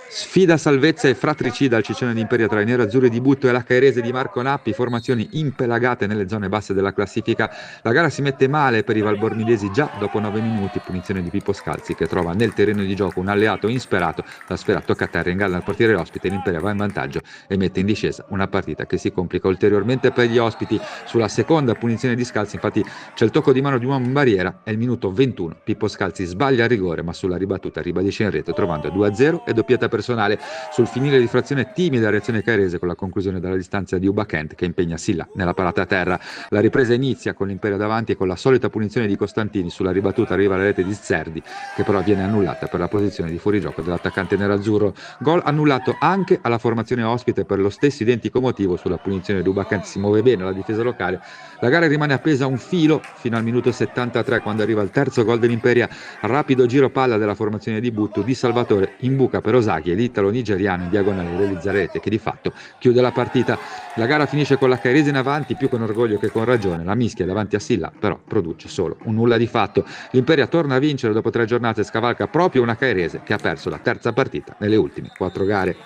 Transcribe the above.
Sfida salvezza e fratricida al Ciccione d'Imperia tra i nerazzurri di Butto e la Cairese di Marco Nappi, formazioni impelagate nelle zone basse della classifica. La gara si mette male per i valbormidesi già dopo 9 minuti, punizione di Pippo Scalzi che trova nel terreno di gioco un alleato insperato. La sfera tocca a terra, inganna il portiere ospite, l'Imperia va in vantaggio e mette in discesa una partita che si complica ulteriormente per gli ospiti. Sulla seconda punizione di Scalzi infatti c'è il tocco di mano di un uomo in barriera, è il minuto 21, Pippo Scalzi sbaglia il rigore ma sulla ribattuta ribadisce in rete trovando 2-0 e doppietta personale. Sul finire di frazione timida reazione cairese con la conclusione dalla distanza di Uba Kent che impegna Silla nella parata a terra. La ripresa inizia con l'Imperia davanti e con la solita punizione di Costantini. Sulla ribattuta arriva la rete di Zerdi che però viene annullata per la posizione di fuorigioco dell'attaccante nerazzurro. Gol annullato anche alla formazione ospite per lo stesso identico motivo. Sulla punizione di Uba Kent si muove bene la difesa locale. La gara rimane appesa a un filo fino al minuto 73 quando arriva il terzo gol dell'Imperia. Rapido giro palla della formazione di Butto di Salvatore in buca per Osaki e l'italo nigeriano in diagonale realizza rete che di fatto chiude la partita. La gara finisce con la Cairese in avanti più con orgoglio che con ragione. La mischia davanti a Silla però produce solo un nulla di fatto. L'Imperia torna a vincere dopo 3 giornate e scavalca proprio una Cairese che ha perso la terza partita nelle ultime 4 gare.